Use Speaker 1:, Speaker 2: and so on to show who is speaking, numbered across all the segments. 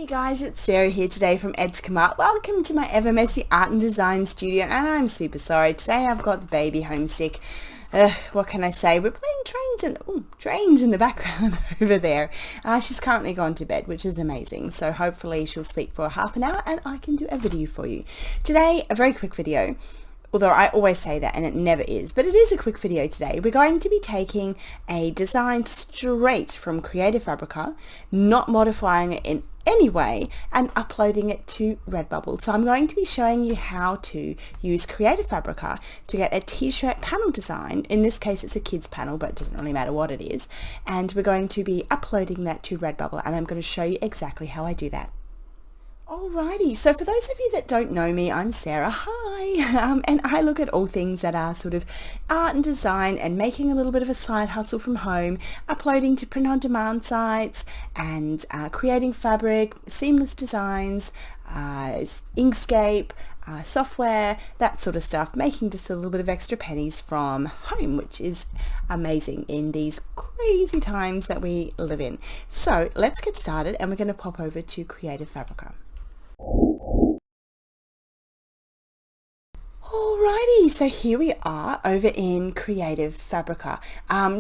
Speaker 1: Hey guys, it's Sarah here today from Edgecumbe Art. Welcome to my ever messy art and design studio, and I'm super sorry. Today I've got the baby homesick. What can I say? We're playing trains in the background over there. She's currently gone to bed, which is amazing. So hopefully she'll sleep for half an hour and I can do a video for you. Today, a very quick video. Although I always say that and it never is, but it is a quick video today. We're going to be taking a design straight from Creative Fabrica, not modifying it in any way, and uploading it to Redbubble. So I'm going to be showing you how to use Creative Fabrica to get a t-shirt panel design. In this case it's a kids panel, but it doesn't really matter what it is. And we're going to be uploading that to Redbubble, and I'm going to show you exactly how I do that. Alrighty, so for those of you that don't know me, I'm Sarah, hi, and I look at all things that are sort of art and design and making a little bit of a side hustle from home, uploading to print-on-demand sites and creating fabric, seamless designs, Inkscape, software, that sort of stuff, making just a little bit of extra pennies from home, which is amazing in these crazy times that we live in. So let's get started, and we're going to pop over to Creative Fabrica. Alrighty, so here we are over in Creative Fabrica.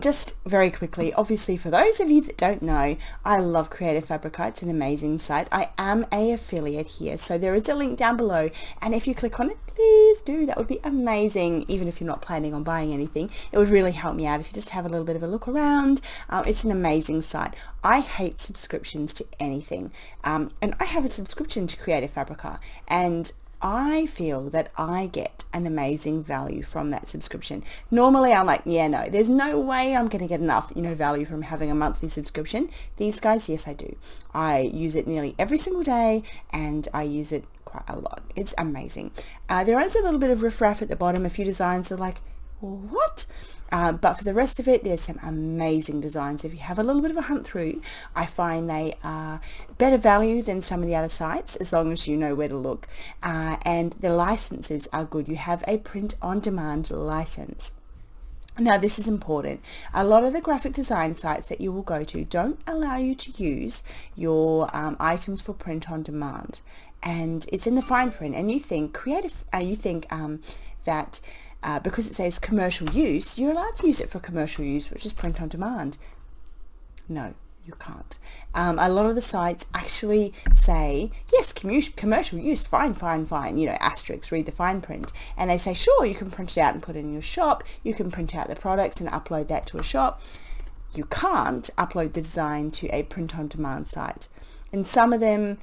Speaker 1: Just very quickly, obviously for those of you that don't know, I love Creative Fabrica. It's an amazing site. I am an affiliate here, so there is a link down below, and if you click on it, please do. That would be amazing. Even if you're not planning on buying anything, it would really help me out if you just have a little bit of a look around. It's an amazing site. I hate subscriptions to anything, and I have a subscription to Creative Fabrica, and I feel that I get an amazing value from that subscription. Normally I'm like, yeah, no, there's no way I'm going to get enough, value from having a monthly subscription. These guys, yes, I do. I use it nearly every single day, and I use it quite a lot. It's amazing. There is a little bit of riffraff at the bottom. A few designs are like, what? But for the rest of it, there's some amazing designs. If you have a little bit of a hunt through, I find they are better value than some of the other sites, as long as you know where to look. And the licenses are good. You have a print-on-demand license. Now, this is important. A lot of the graphic design sites that you will go to don't allow you to use your items for print on demand, and it's in the fine print. And you think that because it says commercial use, you're allowed to use it for commercial use, which is print on demand. No, you can't. A lot of the sites actually say, yes, commercial use, fine, asterisks, read the fine print. And they say, sure, you can print it out and put it in your shop. You can print out the products and upload that to a shop. You can't upload the design to a print on demand site. And some of them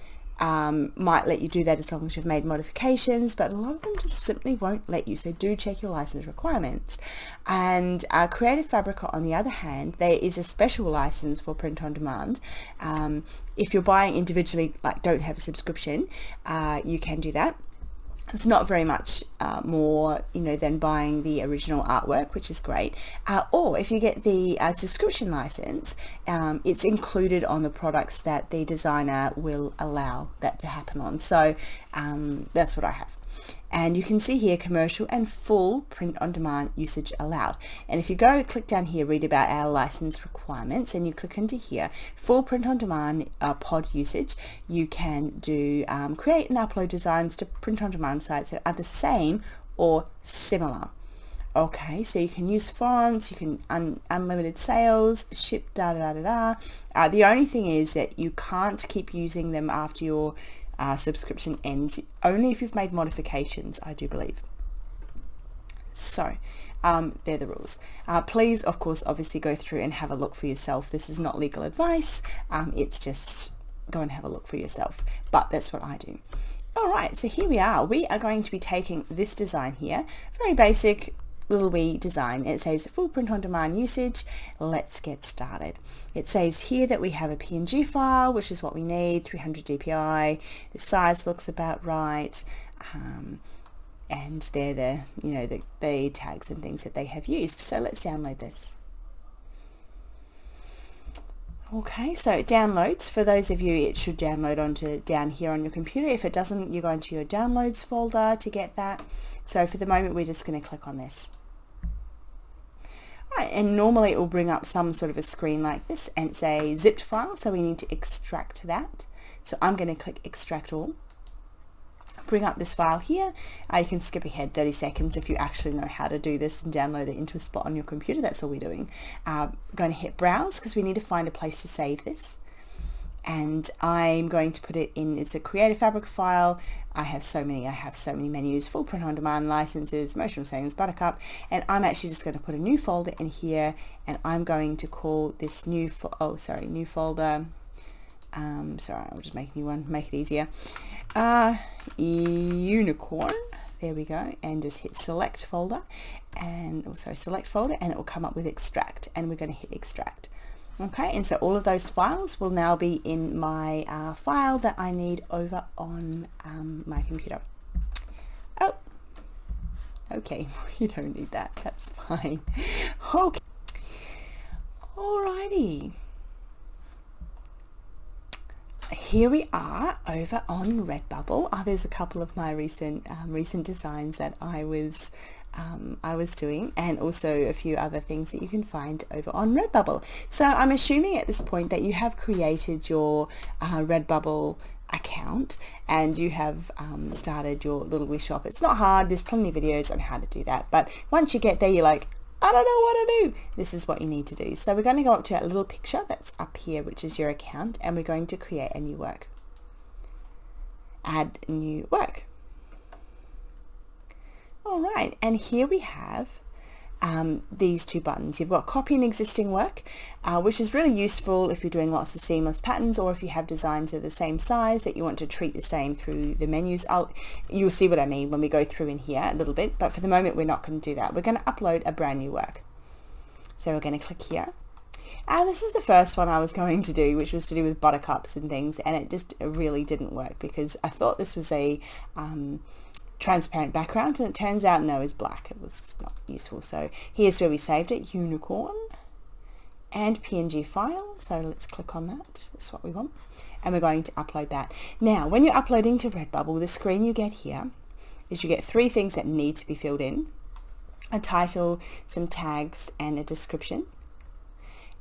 Speaker 1: might let you do that as long as you've made modifications, but a lot of them just simply won't let you. So do check your license requirements. And Creative Fabrica, on the other hand, there is a special license for print on demand. If you're buying individually, like don't have a subscription, you can do that. It's not very much more, than buying the original artwork, which is great. Or if you get the subscription license, it's included on the products that the designer will allow that to happen on. So that's what I have. And you can see here, commercial and full print-on-demand usage allowed. And if you go click down here, read about our license requirements, and you click into here, full print-on-demand pod usage, you can do create and upload designs to print-on-demand sites that are the same or similar. Okay, so you can use fonts, you can unlimited sales, ship, the only thing is that you can't keep using them after your subscription ends, only if you've made modifications, I do believe. So they're the rules. Please, of course, obviously go through and have a look for yourself. This is not legal advice. It's just go and have a look for yourself, but that's what I do. All right, so here we are. We are going to be taking this design here, very basic little wee design. It says full print on demand usage. Let's get started. It says here that we have a PNG file, which is what we need, 300 dpi. The size looks about right, and they're the tags and things that they have used. So let's download this. Okay, so it downloads. For those of you, it should download onto down here on your computer. If it doesn't, you go into your downloads folder to get that. So for the moment, we're just going to click on this. Right, and normally it will bring up some sort of a screen like this, and it's a zipped file, so we need to extract that. So I'm going to click extract all, bring up this file here. You can skip ahead 30 seconds if you actually know how to do this and download it into a spot on your computer. That's all we're doing. Going to hit browse because we need to find a place to save this. And I'm going to put it in, it's a Creative Fabrica file. I have so many menus, full print on demand, licenses, emotional savings, Buttercup, and I'm actually just going to put a new folder in here, and I'm going to call this new folder, sorry, I'll just make a new one, make it easier. Unicorn, there we go, and just hit select folder, and also select folder, and it will come up with extract, and we're going to hit extract. Okay, and so all of those files will now be in my file that I need over on my computer. Oh, okay, you don't need that, that's fine. Okay, alrighty. Here we are over on Redbubble. There's a couple of my recent designs that I was doing, and also a few other things that you can find over on Redbubble. So I'm assuming at this point that you have created your Redbubble account and you have started your little wish shop. It's not hard, there's plenty of videos on how to do that, but once you get there you're like, I don't know what to do. This is what you need to do. So we're going to go up to that little picture that's up here, which is your account, and we're going to create a new work. Add new work. All right, and here we have these two buttons. You've got copy an existing work, which is really useful if you're doing lots of seamless patterns, or if you have designs of the same size that you want to treat the same through the menus. You'll see what I mean when we go through in here a little bit, but for the moment we're not going to do that. We're going to upload a brand new work. So we're going to click here. And this is the first one I was going to do, which was to do with buttercups and things, and it just really didn't work because I thought this was a transparent background, and it turns out no, it's black. It was just not useful. So here's where we saved it, unicorn and PNG file. So let's click on that. That's what we want, and we're going to upload that. Now when you're uploading to Redbubble, the screen you get here is you get three things that need to be filled in: a title, some tags, and a description.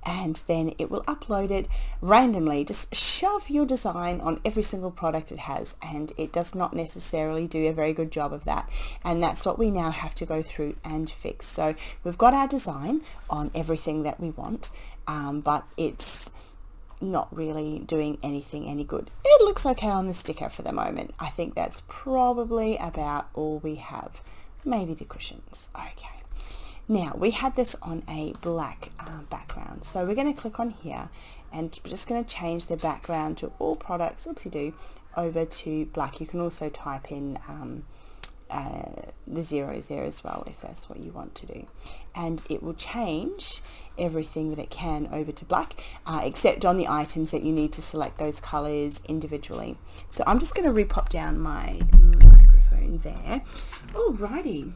Speaker 1: And then it will upload it randomly. Just shove your design on every single product it has, and it does not necessarily do a very good job of that, and that's what we now have to go through and fix. So we've got our design on everything that we want, but it's not really doing anything any good. It looks okay on the sticker for the moment. I think that's probably about all we have. Maybe the cushions. Okay. Now we had this on a black background, so we're going to click on here, and we're just going to change the background to all products, oopsie-doo, over to black. You can also type in the zeros there as well if that's what you want to do, and it will change everything that it can over to black, except on the items that you need to select those colors individually. So I'm just going to re-pop down my microphone there. Alrighty.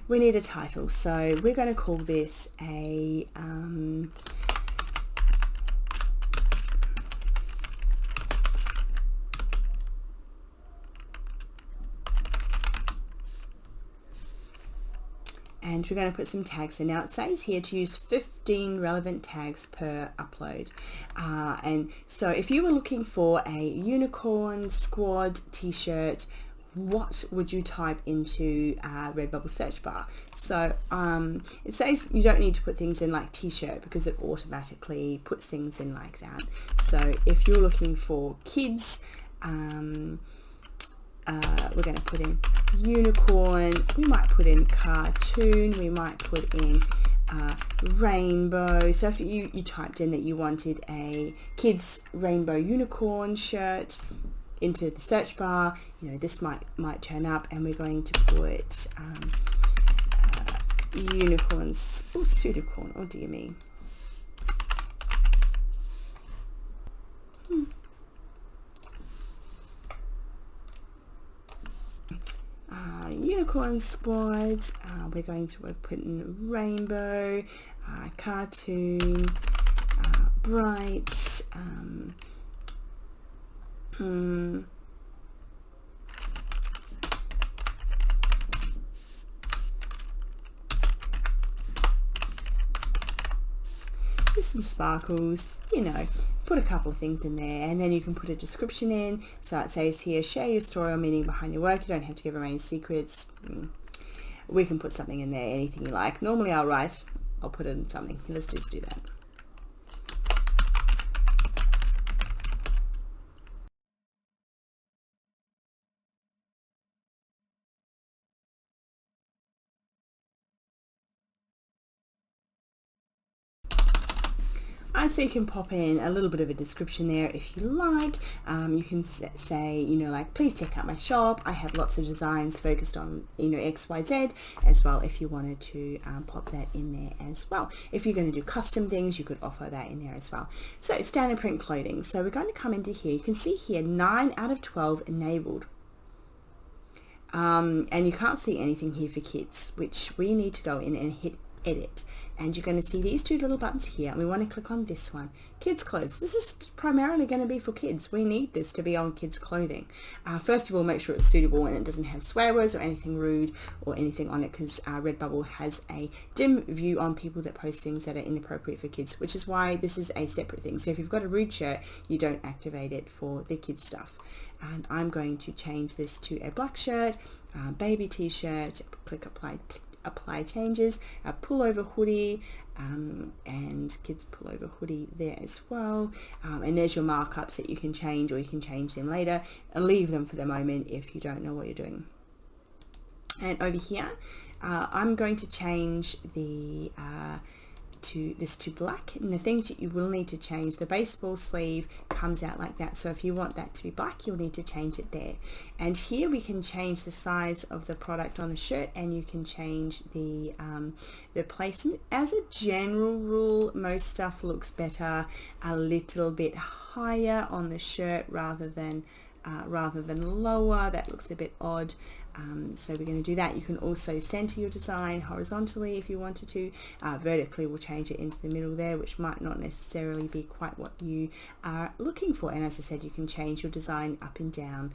Speaker 1: We need a title, so we're going to call this a and we're going to put some tags in. Now it says here to use 15 relevant tags per upload, and so if you were looking for a unicorn squad t-shirt, what would you type into Redbubble search bar? So it says you don't need to put things in like t-shirt because it automatically puts things in like that. So if you're looking for kids, we're going to put in unicorn, we might put in cartoon, we might put in rainbow. So if you typed in that you wanted a kids rainbow unicorn shirt into the search bar, you know, this might turn up, and we're going to put unicorns, oh, pseudocorn, oh dear me. Unicorn squad, we're going to put in rainbow, cartoon, bright, just some sparkles, you know, put a couple of things in there, and then you can put a description in. So it says here, share your story or meaning behind your work. You don't have to give away any secrets. We can put something in there, anything you like. Normally I'll put in something. Let's just do that. So you can pop in a little bit of a description there if you like. You can say, you know, like, please check out my shop. I have lots of designs focused on, you know, XYZ as well, if you wanted to pop that in there as well. If you're going to do custom things, you could offer that in there as well. So standard print clothing. So we're going to come into here. You can see here 9 out of 12 enabled. And you can't see anything here for kids, which we need to go in and hit edit, and you're going to see these two little buttons here, and we want to click on this one, kids clothes. This is primarily going to be for kids. We need this to be on kids clothing. First of all, make sure it's suitable and it doesn't have swear words or anything rude or anything on it, because Redbubble has a dim view on people that post things that are inappropriate for kids, which is why this is a separate thing. So if you've got a rude shirt, you don't activate it for the kids stuff. And I'm going to change this to a black shirt, baby t-shirt, click apply changes, a pullover hoodie, and kids pullover hoodie there as well. And there's your markups that you can change, or you can change them later and leave them for the moment if you don't know what you're doing. And over here, I'm going to change the to black, and the things that you will need to change, the baseball sleeve comes out like that, so if you want that to be black, you'll need to change it there. And here we can change the size of the product on the shirt, and you can change the placement. As a general rule, most stuff looks better a little bit higher on the shirt rather than lower. That looks a bit odd. So we're going to do that. You can also center your design horizontally if you wanted to. Vertically, we'll change it into the middle there, which might not necessarily be quite what you are looking for. And as I said, you can change your design up and down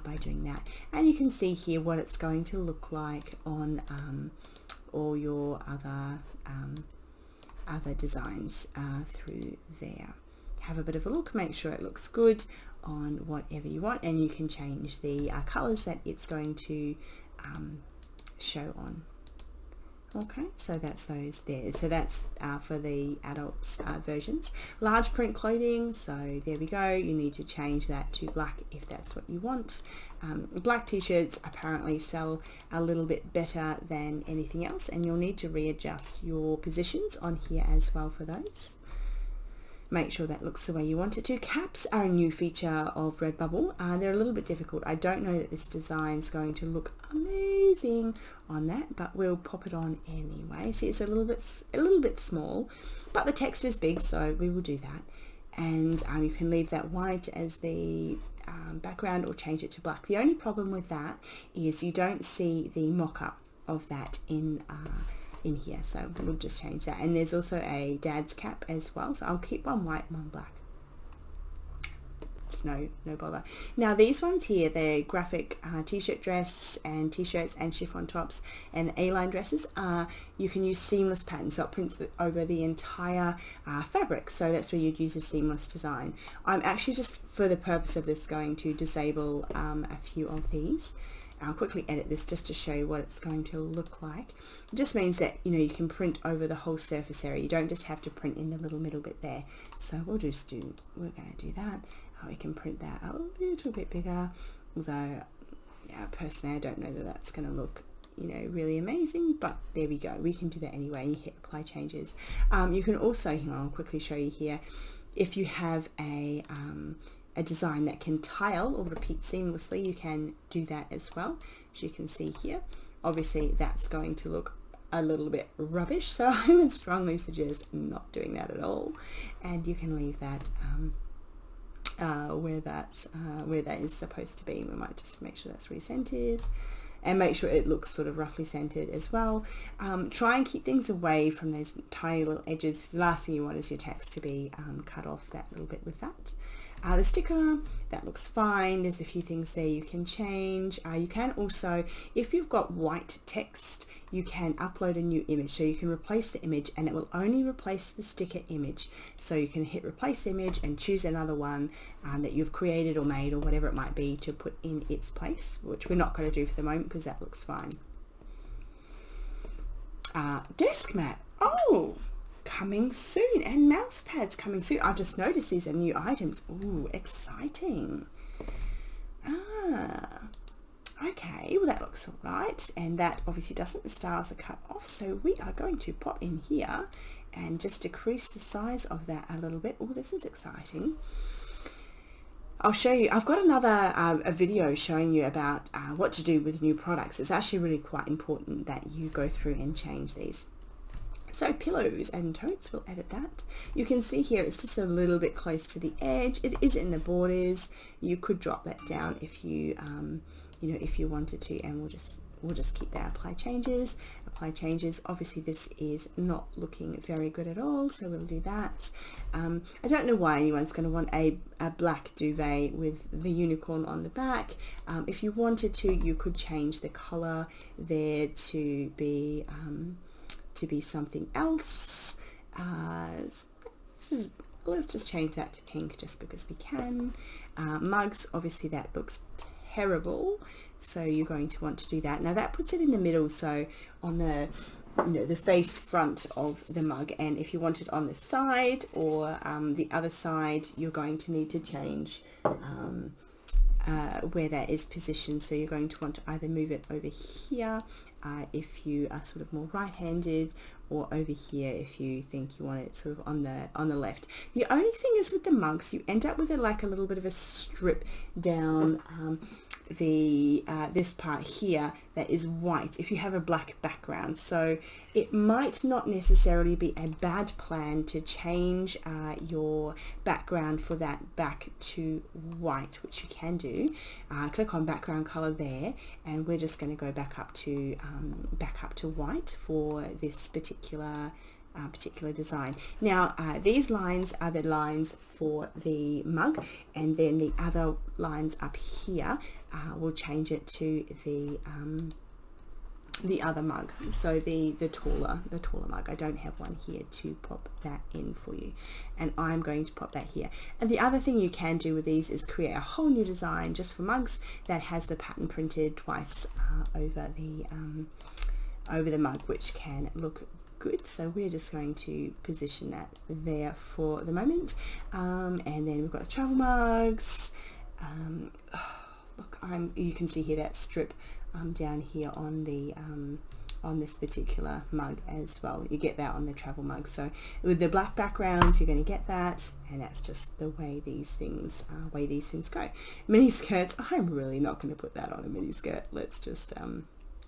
Speaker 1: by doing that. And you can see here what it's going to look like on all your other designs through there. Have a bit of a look, make sure it looks good on whatever you want, and you can change the colors that it's going to show on. Okay, so that's those there. So that's for the adults versions. Large print clothing, so there we go. You need to change that to black if that's what you want. Black t-shirts apparently sell a little bit better than anything else, and you'll need to readjust your positions on here as well for those. Make sure that looks the way you want it to. Caps are a new feature of Redbubble. They're a little bit difficult. I don't know that this design is going to look amazing on that, but we'll pop it on anyway. See, it's a little bit small, but the text is big, so we will do that. And you can leave that white as the background or change it to black. The only problem with that is you don't see the mock-up of that in here, so we'll just change that. And there's also a dad's cap as well, so I'll keep one white and one black. It's no bother. Now these ones here, they're graphic t-shirt dress and t-shirts and chiffon tops and A-line dresses. You can use seamless patterns, so it prints over the entire fabric, so that's where you'd use a seamless design. I'm actually, just for the purpose of this, going to disable a few of these. I'll quickly edit this just to show you what it's going to look like. It just means that, you know, you can print over the whole surface area. You don't just have to print in the little middle bit there. So we're going to do that. We can print that a little bit bigger, although yeah, personally I don't know that that's going to look, you know, really amazing, but there we go. We can do that anyway, and you hit apply changes. You can also, you know, I'll quickly show you here, if you have a design that can tile or repeat seamlessly, you can do that as well, as you can see here. Obviously that's going to look a little bit rubbish, so I would strongly suggest not doing that at all, and you can leave that where that is supposed to be. We might just make sure that's re-centered and make sure it looks sort of roughly centered as well. Try and keep things away from those tiny little edges. The last thing you want is your text to be cut off that little bit with that. The sticker, that looks fine. There's a few things there you can change. You can also, if you've got white text, you can upload a new image. So you can replace the image and it will only replace the sticker image. So you can hit replace image and choose another one that you've created or made or whatever it might be to put in its place, which we're not going to do for the moment because that looks fine. Desk mat. Oh, coming soon. And mouse pads coming soon. I've just noticed these are new items. Ooh, exciting. Okay, well that looks all right, and that obviously doesn't, the stars are cut off, so we are going to pop in here and just decrease the size of that a little bit. Oh, this is exciting. I'll show you, I've got another a video showing you about what to do with new products. It's actually really quite important that you go through and change these. So pillows and totes, we'll edit that. You can see here it's just a little bit close to the edge. It is in the borders. You could drop that down if you you know, if you wanted to, and we'll just keep that. Apply changes. Obviously this is not looking very good at all, so we'll do that. I don't know why anyone's going to want a black duvet with the unicorn on the back. If you wanted to, you could change the color there to be something else. Let's just change that to pink just because we can. Mugs, obviously that looks terrible, so you're going to want to do that. Now that puts it in the middle, so on the, you know, the face front of the mug, and if you want it on the side or the other side, you're going to need to change where that is positioned. So you're going to want to either move it over here if you are sort of more right-handed, or over here if you think you want it sort of on the left. The only thing is with the mugs, you end up with like a little bit of a strip down this part here that is white if you have a black background. So it might not necessarily be a bad plan to change your background for that back to white, which you can do. Click on background color there, and we're just going to go back up to white for this particular design. Now these lines are the lines for the mug, and then the other lines up here we'll change it to the other mug, so the taller mug. I don't have one here to pop that in for you, and I'm going to pop that here. And the other thing you can do with these is create a whole new design just for mugs that has the pattern printed twice over the mug, which can look good. So we're just going to position that there for the moment, and then we've got the travel mugs. Look, you can see here that strip down here on the on this particular mug as well. You get that on the travel mug. So with the black backgrounds, you're going to get that, and that's just the way these things go. Mini skirts, I'm really not going to put that on a mini skirt. Let's just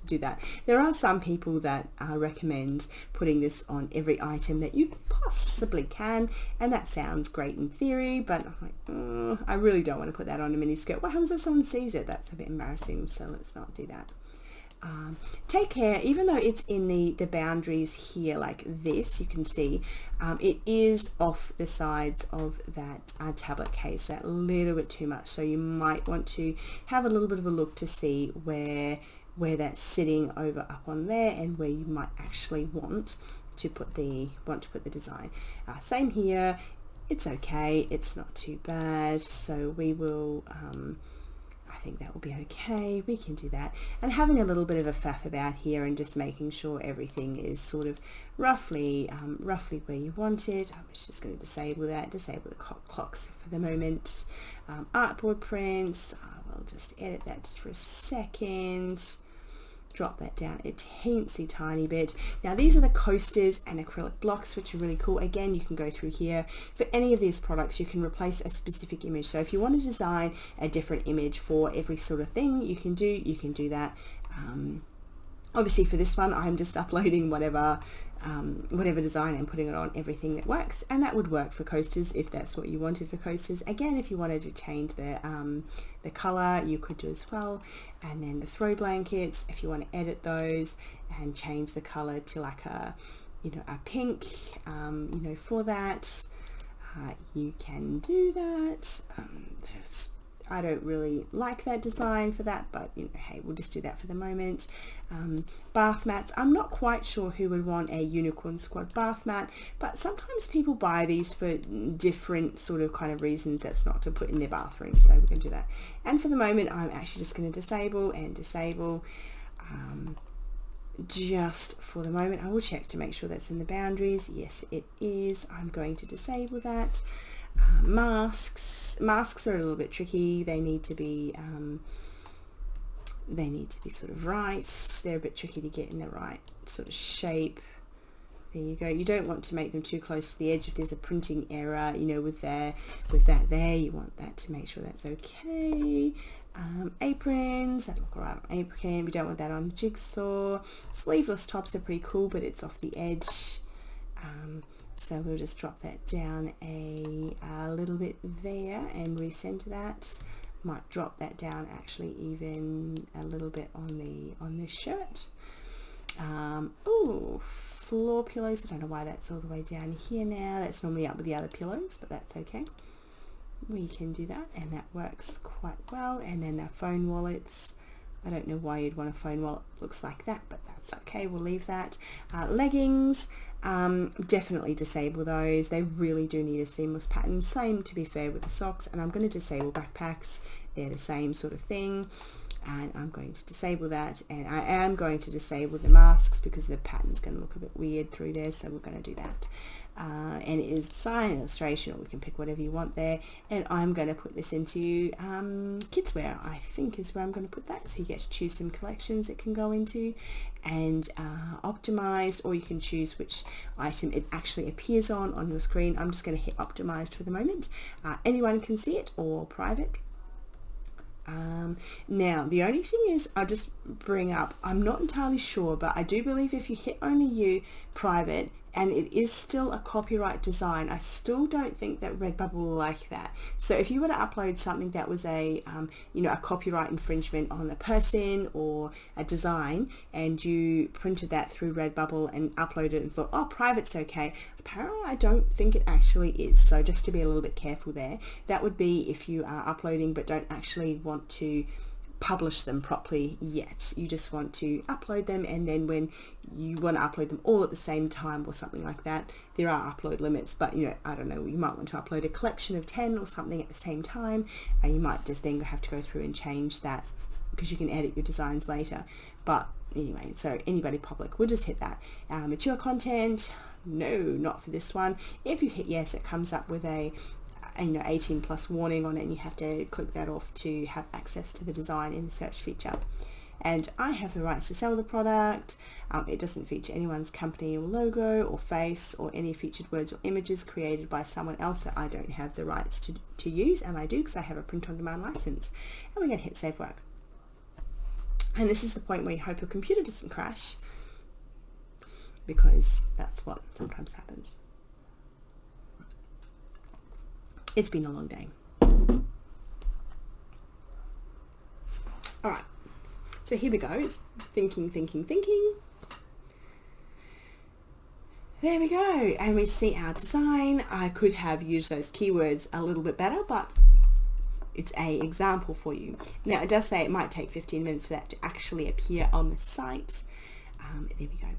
Speaker 1: do that. There are some people that recommend putting this on every item that you possibly can, and that sounds great in theory, but I'm like, I really don't want to put that on a mini skirt. What happens if someone sees it? That's a bit embarrassing, so let's not do that. Take care, even though it's in the boundaries here like this, you can see it is off the sides of that tablet case that little bit too much, so you might want to have a little bit of a look to see where that's sitting over up on there, and where you might actually want to put the design. Same here, it's okay, it's not too bad, so we will I think that will be okay. We can do that, and having a little bit of a faff about here and just making sure everything is sort of roughly where you want it. I was just going to disable the clocks for the moment. Artboard prints, we'll just edit that just for a second. Drop that down a teensy tiny bit. Now these are the coasters and acrylic blocks, which are really cool. Again, you can go through here. For any of these products, you can replace a specific image. So if you want to design a different image for every sort of thing, you can do that. Obviously for this one, I'm just uploading whatever design and putting it on everything that works, and that would work for coasters if that's what you wanted for coasters. Again, if you wanted to change the color, you could do as well. And then the throw blankets, if you want to edit those and change the color to like a pink, for that. you can do that. I don't really like that design for that, but you know, hey, we'll just do that for the moment. Bath mats. I'm not quite sure who would want a Unicorn Squad bath mat, but sometimes people buy these for different sort of kind of reasons. That's not to put in their bathroom, so we're going to do that. And for the moment, I'm actually just going to disable and disable. Just for the moment, I will check to make sure that's in the boundaries. Yes, it is. I'm going to disable that. Masks are a little bit tricky. They need to be sort of right. They're a bit tricky to get in the right sort of shape. There you go. You don't want to make them too close to the edge. If there's a printing error, you know, with that there, you want that to make sure that's okay. Aprons, that look alright on apron. We don't want that on jigsaw. Sleeveless tops are pretty cool, but it's off the edge. So we'll just drop that down a little bit there and recenter that. Might drop that down actually even a little bit on the shirt. Oh, floor pillows. I don't know why that's all the way down here now. That's normally up with the other pillows, but that's okay. We can do that, and that works quite well. And then our phone wallets. I don't know why you'd want a phone wallet that looks like that, but that's okay. We'll leave that. Leggings. Definitely disable those. They really do need a seamless pattern. Same, to be fair, with the socks. And I'm going to disable backpacks. They're the same sort of thing. And I'm going to disable that. And I am going to disable the masks because the pattern's going to look a bit weird through there. So we're going to do that. And it is design and illustration, or we can pick whatever you want there. And I'm going to put this into Kidswear, I think is where I'm going to put that. So you get to choose some collections it can go into, and optimized, or you can choose which item it actually appears on your screen. I'm just going to hit optimized for the moment. Anyone can see it, or private. Now the only thing is, I'll just bring up, I'm not entirely sure, but I do believe if you hit only you private and it is still a copyright design, I still don't think that Redbubble will like that. So if you were to upload something that was a you know, a copyright infringement on a person or a design, and you printed that through Redbubble and uploaded it and thought, oh, private's okay, apparently I don't think it actually is. So just to be a little bit careful there. That would be if you are uploading but don't actually want to publish them properly yet. You just want to upload them, and then when you want to upload them all at the same time or something like that, there are upload limits. But you know, I don't know, you might want to upload a collection of 10 or something at the same time, and you might just then have to go through and change that, because you can edit your designs later. But anyway, so anybody public, we'll just hit that. Mature content, no, not for this one. If you hit yes, it comes up with a 18 plus warning on it, and you have to click that off to have access to the design in the search feature. And I have the rights to sell the product. It doesn't feature anyone's company or logo or face or any featured words or images created by someone else that I don't have the rights to use, and I do because I have a print on demand license. And we're going to hit save work. And this is the point where you hope your computer doesn't crash, because that's what sometimes happens. It's been a long day. All right, so here we go. It's thinking. There we go. And we see our design. I could have used those keywords a little bit better, but it's an example for you. Now, it does say it might take 15 minutes for that to actually appear on the site. There we go.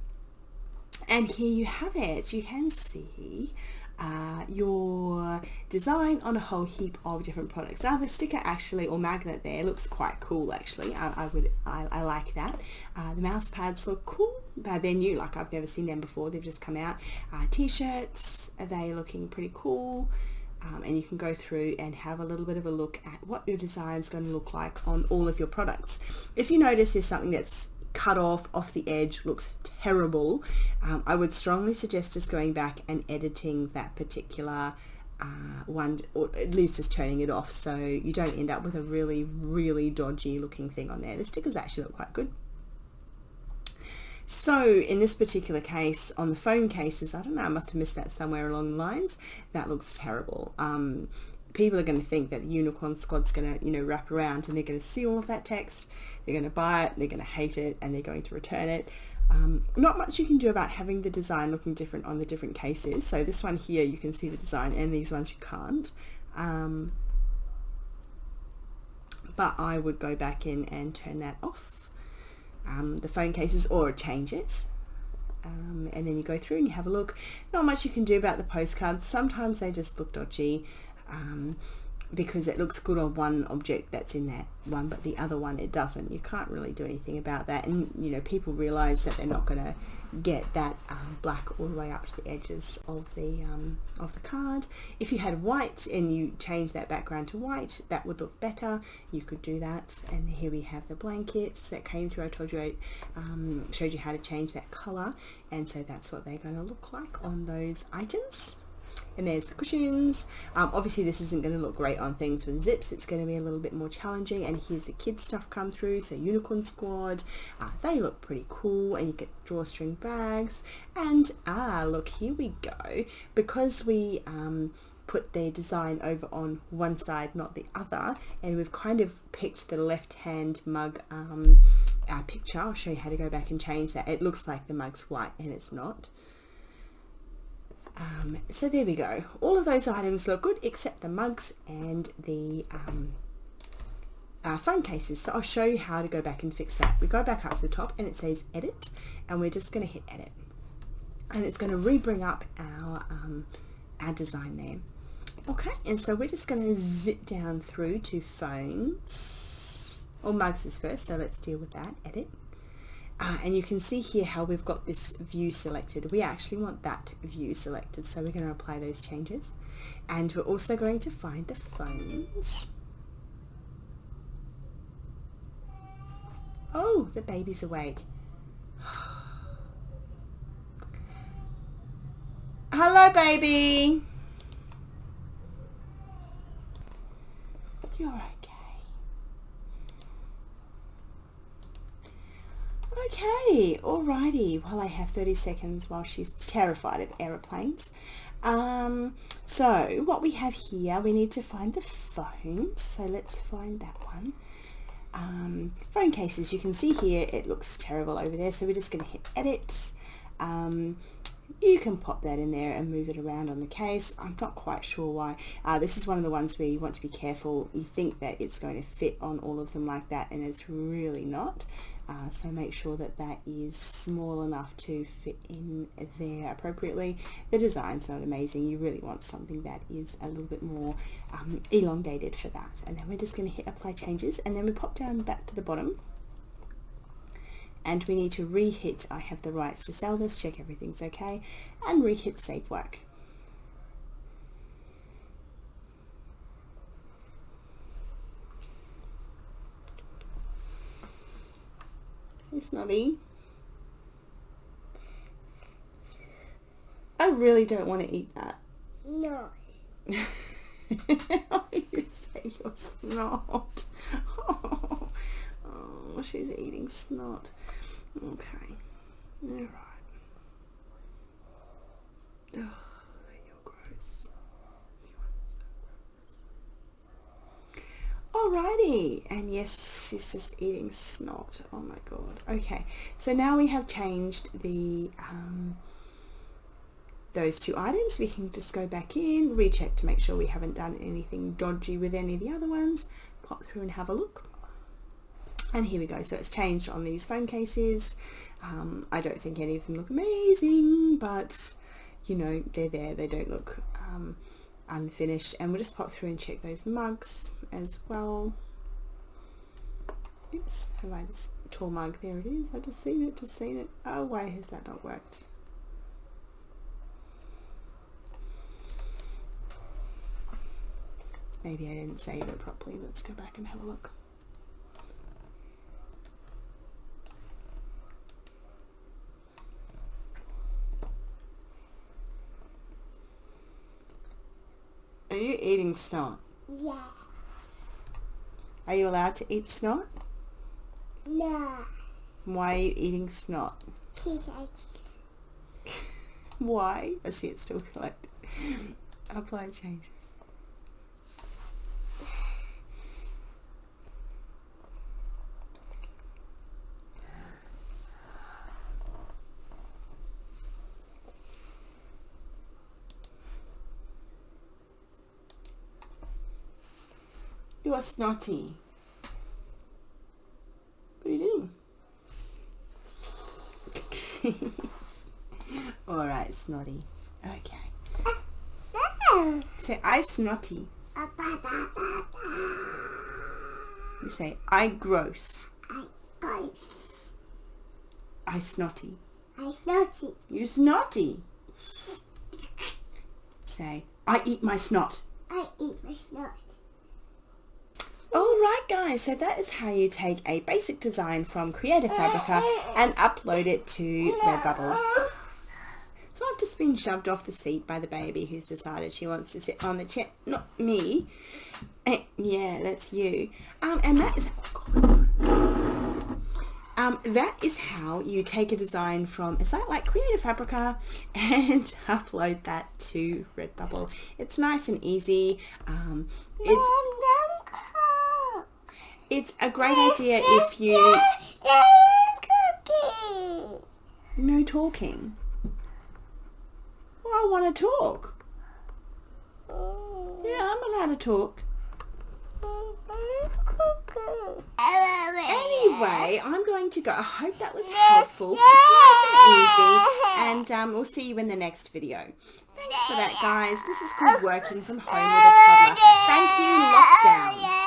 Speaker 1: And here you have it. You can see your design on a whole heap of different products. Now the sticker actually, or magnet there, looks quite cool actually. I like that. The mouse pads look cool. They're new, like I've never seen them before. They've just come out. T-shirts, are they looking pretty cool? And you can go through and have a little bit of a look at what your design is going to look like on all of your products. If you notice there's something that's cut off the edge, looks terrible, I would strongly suggest just going back and editing that particular one, or at least just turning it off, so you don't end up with a really dodgy looking thing on there. The stickers actually look quite good. So in this particular case, on the phone cases, I don't know, I must have missed that somewhere along the lines. That looks terrible. People are going to think that the Unicorn Squad's going to, wrap around, and they're going to see all of that text. They're going to buy it, they're going to hate it, and they're going to return it. Not much you can do about having the design looking different on the different cases. So this one here, you can see the design, and these ones you can't. But I would go back in and turn that off, the phone cases, or change it. And then you go through and you have a look. Not much you can do about the postcards. Sometimes they just look dodgy, because it looks good on one object that's in that one, but the other one it doesn't. You can't really do anything about that. And you know, people realize that they're not going to get that black all the way up to the edges of the card. If you had white and you change that background to white, that would look better. You could do that. And here we have the blankets that came through. I told you, I showed you how to change that color, and so that's what they're going to look like on those items. And there's the cushions. Obviously this isn't going to look great on things with zips. It's going to be a little bit more challenging. And here's the kids stuff come through. So Unicorn Squad, they look pretty cool. And you get drawstring bags. And look, here we go. Because we put the design over on one side, not the other, and we've kind of picked the left hand mug picture. I'll show you how to go back and change that. It looks like the mug's white and it's not. So there we go. All of those items look good except the mugs and the phone cases. So I'll show you how to go back and fix that. We go back up to the top and it says edit, and we're just going to hit edit, and it's going to re-bring up our design there. Okay, and so we're just going to zip down through to phones, or mugs is first, so let's deal with that. Edit. And you can see here how we've got this view selected. We actually want that view selected, so we're going to apply those changes. And we're also going to find the phones. Oh, the baby's awake. Hello, baby. You're okay. Okay, alrighty. Well, I have 30 seconds while she's terrified of aeroplanes. So what we have here, we need to find the phones. So let's find that one. Phone cases, you can see here, it looks terrible over there. So we're just going to hit edit. You can pop that in there and move it around on the case. I'm not quite sure why. This is one of the ones where you want to be careful. You think that it's going to fit on all of them like that, and it's really not. So make sure that that is small enough to fit in there appropriately. The design's not amazing. You really want something that is a little bit more elongated for that. And then we're just going to hit apply changes, and then we pop down back to the bottom. And we need to re-hit I have the rights to sell this, check everything's okay, and re-hit save work. Hey, Snobby. I really don't want to eat that.
Speaker 2: No.
Speaker 1: You say your snot. Oh, she's eating snot. Okay. All right. Oh, you're gross. Alrighty, and yes, she's just eating snot. Oh my god. Okay, so now we have changed the those two items. We can just go back in, recheck to make sure we haven't done anything dodgy with any of the other ones. Pop through and have a look. And here we go. So it's changed on these phone cases. I don't think any of them look amazing, but you know, they're there. They don't look unfinished. And we'll just pop through and check those mugs as well. Oops, have I just tall mug? There it is. I just seen it. Oh, why has that not worked? Maybe I didn't save it properly. Let's go back and have a look. Are you eating snot?
Speaker 2: Yeah.
Speaker 1: Are you allowed to eat snot?
Speaker 2: No.
Speaker 1: Why are you eating snot?
Speaker 2: Kids.
Speaker 1: Why? I see it's still collected. Apply changes. You are snotty. What are you doing? Alright, snotty. Okay. Say, I snotty. You say, I gross. I snotty. You snotty. Say, I eat my snot. Alright guys, so that is how you take a basic design from Creative Fabrica and upload it to Redbubble. So I've just been shoved off the seat by the baby who's decided she wants to sit on the chair. Not me. Yeah, that's you. And that is how you take a design from a site like Creative Fabrica and upload that to Redbubble. It's nice and easy. It's a great idea if you... No talking. Well, I want to talk. Yeah, I'm allowed to talk. Anyway, I'm going to go. I hope that was helpful. It's nice and easy. And we'll see you in the next video. Thanks for that, guys. This is called working from home with a toddler. Thank you, lockdown.